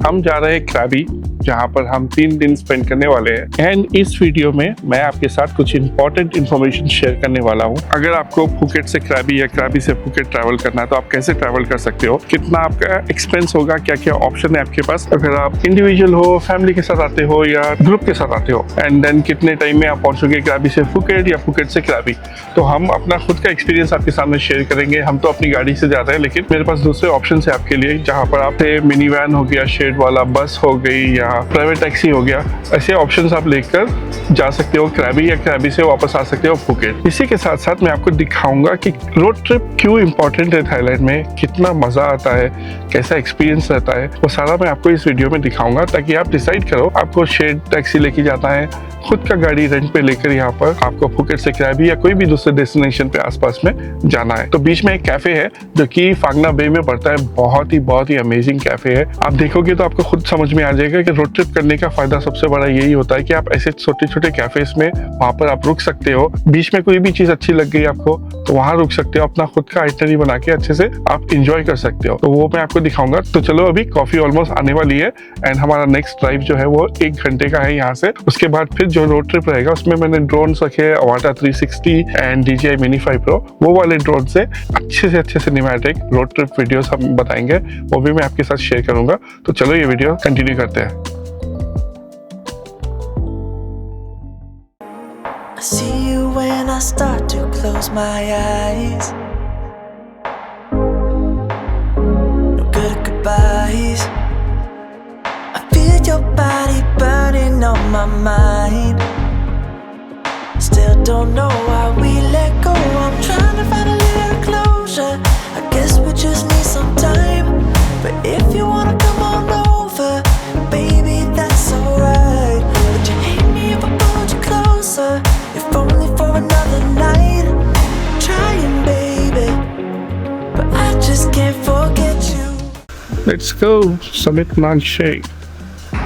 हम जा रहे हैं क्रैबी, जहाँ पर हम 3 दिन स्पेंड करने वाले हैं। एंड इस वीडियो में मैं आपके साथ कुछ इंपॉर्टेंट इन्फॉर्मेशन शेयर करने वाला हूँ। अगर आपको फुकेट से क्रैबी या क्रैबी से फुकेट ट्रैवल करना है तो आप कैसे ट्रैवल कर सकते हो, कितना आपका एक्सपेंस होगा, क्या क्या ऑप्शन है आपके पास, अगर आप इंडिविजुअल हो, फैमिली के साथ आते हो या ग्रुप के साथ आते हो, एंड देन कितने टाइम में आप पहुंचोगे क्रैबी से फुकेट या फुकेट से क्रैबी। तो हम अपना खुद का एक्सपीरियंस आपके सामने शेयर करेंगे। हम तो अपनी गाड़ी से जा रहे हैं, लेकिन मेरे पास दूसरे ऑप्शन है आपके लिए, जहाँ पर आप मिनी वैन हो गया, शेड वाला बस हो गई या प्राइवेट टैक्सी हो गया, ऐसे ऑप्शंस आप लेकर जा सकते हो क्रैबी, या क्रैबी से वापस आ सकते हो फुकेट। इसी के साथ साथ मैं आपको दिखाऊंगा कि रोड ट्रिप क्यों इंपॉर्टेंट है थाईलैंड में, कितना मजा आता है, कैसा एक्सपीरियंस रहता है, वो सारा मैं आपको इस वीडियो में दिखाऊंगा, ताकि आप डिसाइड करो आपको शेड टैक्सी लेके जाता है, खुद का गाड़ी रेंट पे लेकर यहाँ पर आपको फुकेट से क्रैबी या कोई भी दूसरे डेस्टिनेशन पे आसपास में जाना है। तो बीच में एक कैफे है जो कि फांग ना बे में पड़ता है, बहुत ही अमेजिंग कैफे है। आप देखोगे तो आपको खुद समझ में आ जाएगा कि रोड ट्रिप करने का फायदा सबसे बड़ा यही होता है कि आप ऐसे छोटे छोटे कैफेज में वहां पर आप रुक सकते हो। बीच में कोई भी चीज अच्छी लग गई आपको तो वहां रुक सकते हो, अपना खुद का आइटनरी बना के अच्छे से आप इंजॉय कर सकते हो। तो वो मैं आपको दिखाऊंगा। तो चलो, अभी कॉफी ऑलमोस्ट आने वाली है एंड हमारा नेक्स्ट ड्राइव जो है वो 1 घंटे का है यहाँ से। उसके बाद फिर जो रोड ट्रिप रहेगा उसमें मैंने ड्रोन रखे हैं, अवाटा 360 एंड DJI Mini 5 Pro। वो वाले ड्रोन से अच्छे से सिनेमैटिक रोड ट्रिप वीडियोस हम बताएंगे, वो भी मैं आपके साथ शेयर करूंगा। तो चलो ये वीडियो कंटिन्यू करते हैं। I see you when I start to close my eyes. No good at goodbyes. I feel your body burning on my mind. Still don't know why we let go. I'm trying to find a little closure. I guess we just need some time. But if you wanna come on over, baby, that's alright. Would you hate me if I pulled you closer? If only for another night. Trying, baby, but I just can't forget you. Let's go, Summit Nangshe.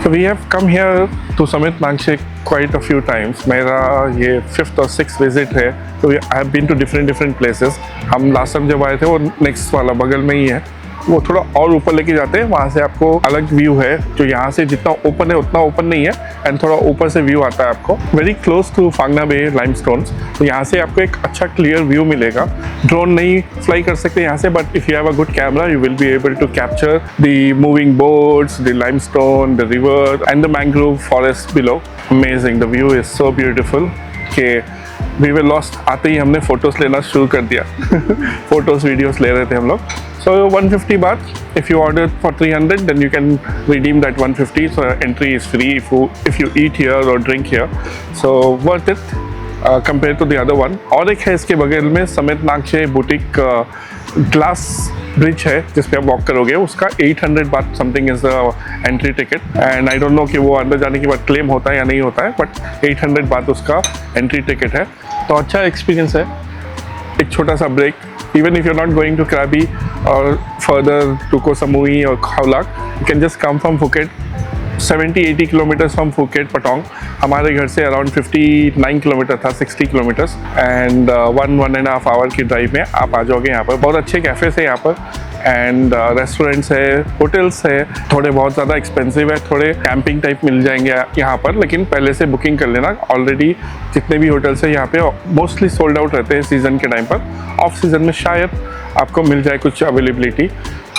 So we have come here to Summit Nangshe quite a few times. मेरा ये 5th और 6th visit है। तो I have been to different places. हम last time जब आए थे वो नेक्स्ट वाला बगल में ही है, वो थोड़ा और ऊपर लेके जाते हैं। वहाँ से आपको अलग व्यू है, जो यहाँ से जितना ओपन है उतना ओपन नहीं है, एंड थोड़ा ऊपर से व्यू आता है आपको वेरी क्लोज टू फांग ना बे लाइमस्टोन्स। तो यहाँ से आपको एक अच्छा क्लियर व्यू मिलेगा। ड्रोन नहीं फ्लाई कर सकते यहाँ से, but if you have a good camera you will be able to capture the moving boats, the limestone, the river and the mangrove forest below. Amazing, the view is so beautiful कि we were lost. आते ही हमने photos लेना शुरू कर दिया। Photos videos ले रहे थे हम लोग। So 150 baht. If you order for 300, then you can redeem that 150. So entry is free if you eat here or drink here. So worth it compared to the other one. और एक है इसके बगल में समित नांगशे बुटीक ग्लास ब्रिज है, जिस पे आप वॉक करोगे। उसका 800 बात something is the entry ticket, and I don't know कि वो अंदर जाने के बाद क्लेम होता है या नहीं होता है, बट 800 बात उसका एंट्री टिकट है। तो अच्छा एक्सपीरियंस है। एक छोटा सा break, even if you're not going to Krabi or further to Koh Samui or Khao Lak, you can just come from Phuket, 70-80 kilometers from Phuket, Patong. हमारे घर से अराउंड 59 किलोमीटर था, 60 किलोमीटर्स, एंड 1.5 आवर की drive में आप आ जाओगे। यहाँ पर बहुत अच्छे कैफ़ेस है यहाँ पर, एंड रेस्टोरेंट्स है, होटल्स है। थोड़े बहुत ज़्यादा एक्सपेंसिव है, थोड़े कैंपिंग टाइप मिल जाएंगे यहाँ पर, लेकिन पहले से बुकिंग कर लेना। ऑलरेडी जितने भी होटल्स है यहाँ पे मोस्टली सोल्ड आउट रहते हैं सीज़न के टाइम पर। ऑफ सीज़न में शायद आपको मिल जाए कुछ अवेलेबिलिटी।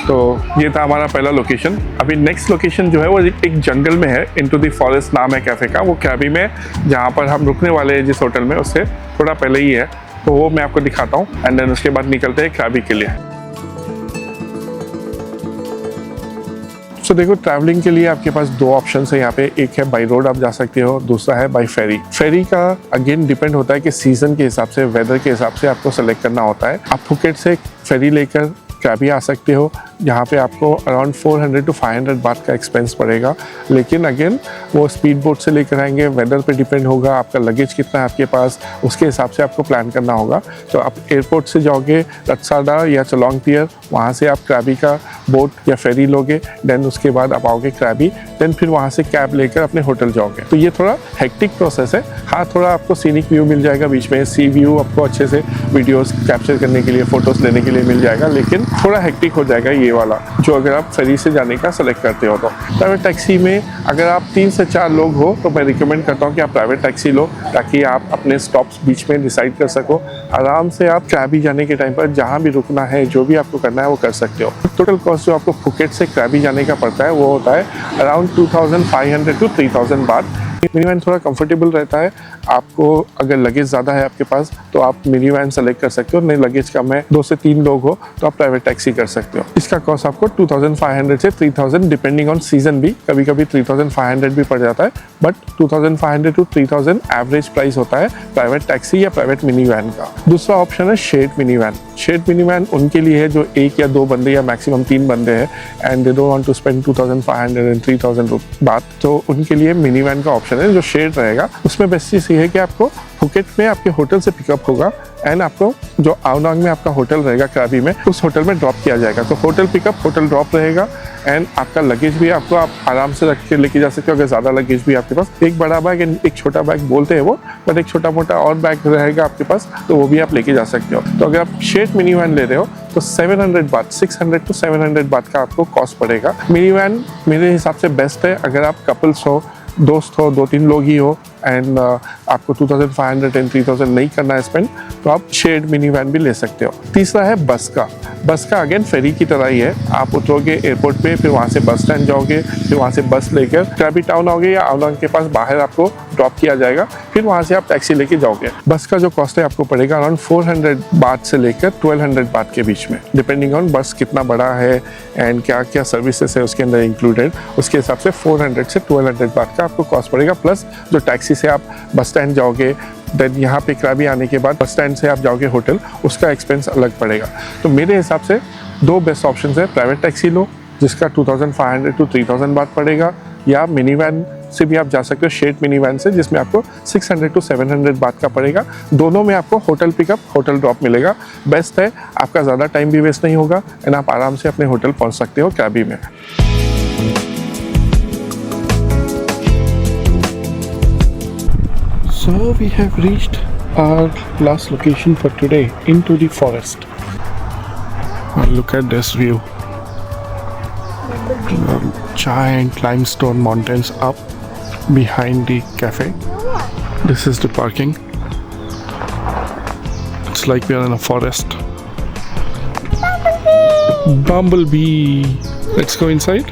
तो ये था हमारा पहला लोकेशन। अभी नेक्स्ट लोकेशन जो है वो एक जंगल में है, इनटू द फॉरेस्ट नाम है कैफ़े का। वो क्रैबी में जहाँ पर हम रुकने वाले हैं जिस होटल में, उससे थोड़ा पहले ही है। तो वो मैं आपको दिखाता हूँ, एंड देन उसके बाद निकलते हैं क्रैबी के लिए। तो देखो, ट्रैवलिंग के लिए आपके पास 2 ऑप्शन है यहाँ पे। एक है बाई रोड आप जा सकते हो, दूसरा है बाई फेरी। फेरी का अगेन डिपेंड होता है कि सीजन के हिसाब से, वेदर के हिसाब से आपको सेलेक्ट करना होता है। आप फुकेट से फेरी लेकर क्रैबी आ सकते हो, जहाँ पे आपको अराउंड 400 to 500 बात का एक्सपेंस पड़ेगा। लेकिन अगेन वो स्पीड बोट से लेकर आएंगे, वेदर पे डिपेंड होगा, आपका लगेज कितना है आपके पास, उसके हिसाब से आपको प्लान करना होगा। तो आप एयरपोर्ट से जाओगे रत्साडा या चलोंग पियर, वहाँ से आप क्रैबी का बोट या फेरी लोगे, देन उसके बाद आप आओगे क्रैबी, देन फिर वहाँ से कैब लेकर अपने होटल जाओगे। तो ये थोड़ा हेक्टिक प्रोसेस है। हाँ, थोड़ा आपको सीनिक व्यू मिल जाएगा बीच में, सी व्यू आपको अच्छे से वीडियोस कैप्चर करने के लिए, फोटोज लेने के लिए मिल जाएगा, लेकिन थोड़ा हेक्टिक हो जाएगा ये वाला, जो अगर आप फेरी से जाने का सेलेक्ट करते हो तो। प्राइवेट टैक्सी में अगर आप 3 से 4 लोग हो तो मैं रिकमेंड करता हूँ कि आप प्राइवेट टैक्सी लो, ताकि आप अपने स्टॉप्स बीच में डिसाइड कर सको। आराम से आप क्रैबी जाने के टाइम पर जहाँ भी रुकना है, जो भी आपको करना है वो कर सकते हो। टोटल कॉस्ट जो आपको फुकेट से क्रैबी जाने का पड़ता है वो होता है अराउंड 2500 to 3000 बात। मिनी वैन थोड़ा कंफर्टेबल रहता है। आपको अगर लगेज ज़्यादा है आपके पास तो आप मिनी वैन सेलेक्ट कर सकते हो, नहीं लगेज कम है, 2 से 3 लोग हो तो आप प्राइवेट टैक्सी कर सकते हो। इसका कॉस्ट आपको 2500 से 3000 डिपेंडिंग ऑन सीजन भी, कभी कभी 3500 भी पड़ जाता है, बट 2500 to 3000 एवरेज प्राइस होता है प्राइवेट टैक्सी या प्राइवेट मिनी वैन का। दूसरा ऑप्शन है shared mini van. Shared mini van उनके लिए है जो 1 या 2 बंदे या मैक्सिमम 3 बंदे हैं and they don't want to spend 2500 and 3000 बात, तो उनके लिए मिनी वैन का ऑप्शन है जो शेयर्ड रहेगा। उसमें बेस्ट चीज़ ये है कि आपको फुकेट में आपके होटल से पिकअप होगा एंड आपको जो आवनांग में आपका होटल रहेगा क्रैबी में, उस होटल में ड्रॉप किया जाएगा। तो होटल पिकअप, होटल ड्रॉप रहेगा एंड आपका लगेज भी आपको आप आराम से रख के लेके जा सकते हो। अगर ज़्यादा लगेज भी आपके पास, एक बड़ा बैग एंड एक छोटा बैग बोलते हैं वो, बट एक छोटा मोटा और बैग रहेगा आपके पास तो वो भी आप लेके जा सकते हो। तो अगर आप शेयर्ड मिनी वैन ले रहे हो तो 700 बात, 600 to 700 बात का आपको कॉस्ट पड़ेगा। मिनी वैन मेरे हिसाब से बेस्ट है अगर आप कपल्स हो, दोस्त हो, 2-3 लोग ही हो एंड आपको 2500 and 3000 नहीं करना है स्पेंड, तो आप शेयर्ड मिनी वैन भी ले सकते हो। तीसरा है बस का। बस का अगेन फेरी की तरह ही है। आप उतरोगे एयरपोर्ट पे, फिर वहाँ से बस स्टैंड जाओगे, फिर वहाँ से बस लेकर क्रैबी टाउन आओगे या आवनांग के पास बाहर आपको ड्रॉप किया जाएगा, फिर वहाँ से आप टैक्सी लेके जाओगे। बस का जो कॉस्ट है आपको पड़ेगा अराउंड 400 बात से लेकर 1200 बात के बीच में, डिपेंडिंग ऑन बस कितना बड़ा है एंड क्या क्या सर्विसेज है उसके अंदर इंक्लूडेड, उसके हिसाब से 400 से 1200 बात का आपको कॉस्ट पड़ेगा। प्लस जो टैक्सी से आप बस स्टैंड जाओगे, देन यहाँ पे क्रैबी आने के बाद बस स्टैंड से आप जाओगे होटल, उसका एक्सपेंस अलग पड़ेगा। तो मेरे हिसाब से 2 बेस्ट ऑप्शन है, प्राइवेट टैक्सी लो जिसका 2500 to 3000 बात पड़ेगा, या मिनी वैन से भी आप जा सकते हो, शेयर्ड मिनी वैन से, जिसमें आपको 600 to 700 बात का पड़ेगा। दोनों में आपको होटल पिकअप, होटल ड्रॉप मिलेगा। बेस्ट है, आपका ज़्यादा टाइम भी वेस्ट नहीं होगा एंड आप आराम से अपने होटल पहुँच सकते हो क्रैबी में। So we have reached our last location for today, into the forest. Look at this view. Giant limestone mountains up behind the cafe. This is the parking. It's like we are in a forest. Bumblebee. Let's go inside.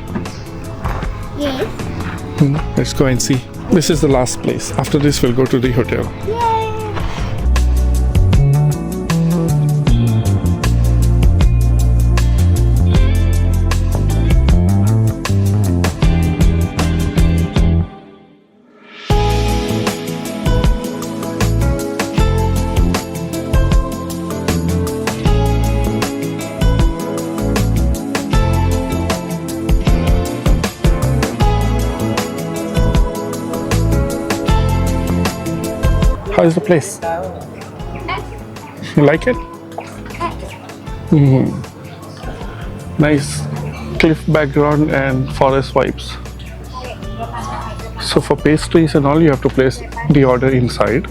Yes. Let's go and see. This is the last place. After this, we'll go to the hotel. How is the place? You like it? Nice cliff background and forest vibes. So for pastries and all, you have to place the order inside.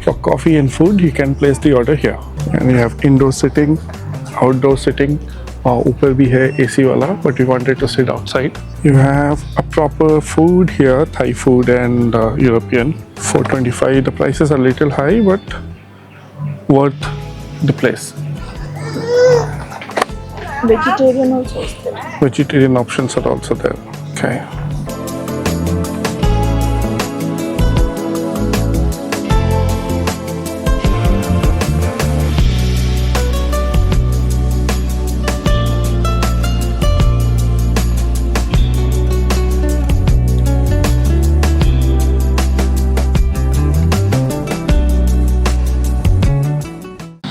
For coffee and food, you can place the order here. And you have indoor sitting, outdoor sitting, और ऊपर भी है AC वाला, but we wanted to sit outside. You have a proper food here, Thai food and European. 425. The prices are a little high, but worth the place. Vegetarian also is there. Vegetarian options are also there. Okay.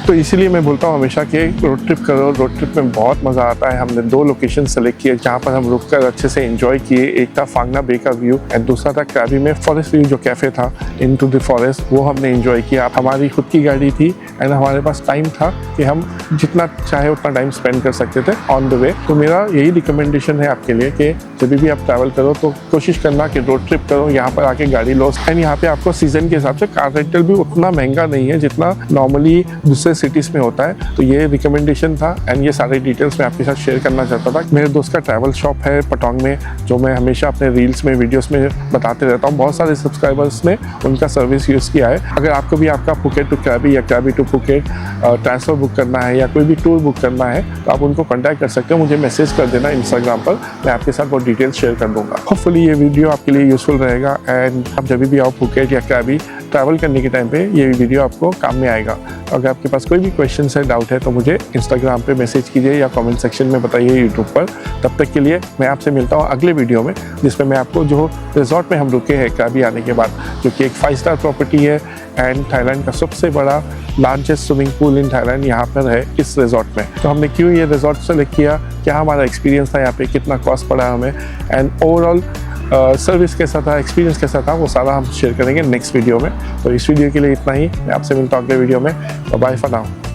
तो इसीलिए मैं बोलता हूँ हमेशा कि road trip करो, road trip में बहुत मज़ा आता है। हमने 2 लोकेशन सेलेक्ट किए जहाँ पर हम रुक कर अच्छे से एंजॉय किए। एक था फांगना बे का व्यू एंड दूसरा था क्रैबी में फॉरेस्ट व्यू जो कैफ़े था इनटू द फॉरेस्ट, वो हमने एंजॉय किया। हमारी खुद की गाड़ी थी एंड हमारे पास टाइम था कि हम जितना चाहे उतना टाइम स्पेंड कर सकते थे ऑन द वे। तो मेरा यही रिकमेंडेशन है आपके लिए कि जब भी आप ट्रैवल करो तो कोशिश करना कि रोड ट्रिप करो, यहाँ पर आके गाड़ी लो। एंड यहाँ पे आपको सीजन के हिसाब से कार रेंटल भी उतना महंगा नहीं है जितना नॉर्मली दूसरे सिटीज़ में होता है। तो ये रिकमेंडेशन था एंड ये सारे डिटेल्स मैं आपके साथ शेयर करना चाहता था। मेरे दोस्त का ट्रैवल शॉप है पटोंग में, जो मैं हमेशा अपने रील्स में वीडियोस में बताते रहता हूँ। बहुत सारे सब्सक्राइबर्स ने उनका सर्विस यूज़ किया है। अगर आपको भी आपका फुकेट टू क्रैबी या Krabi to Phuket transfer book करना है या कोई भी टूर बुक करना है तो आप उनको कॉन्टैक्ट कर सकते हो। मुझे मैसेज कर देना इंस्टाग्राम पर, मैं आपके साथ वो डिटेल्स शेयर कर दूँगा। होपफुली ये वीडियो आपके लिए यूज़फुल रहेगा एंड आप जब भी आओ फुकेट या क्रैबी ट्रैवल करने के टाइम पे ये वीडियो आपको काम में आएगा। अगर आपके पास कोई भी क्वेश्चन है, डाउट है तो मुझे इंस्टाग्राम पे मैसेज कीजिए या कमेंट सेक्शन में बताइए यूट्यूब पर। तब तक के लिए मैं आपसे मिलता हूँ अगले वीडियो में, जिसमें मैं आपको जो रिजॉर्ट में हम रुके हैं क्रैबी आने के बाद, जो कि एक 5 स्टार प्रॉपर्टी है एंड थाईलैंड का सबसे बड़ा largest swimming pool in Thailand यहाँ पर है इस रिजॉर्ट में। तो हमने क्यों ये रिजॉर्ट सेलेक्ट किया, क्या हमारा एक्सपीरियंस था यहाँ पे, कितना कॉस्ट पड़ा हमें एंड ओवरऑल सर्विस कैसा था, एक्सपीरियंस कैसा था, वो सारा हम शेयर करेंगे नेक्स्ट वीडियो में। तो इस वीडियो के लिए इतना ही। मैं आपसे मिलता हूँ अगले वीडियो में। Bye for now.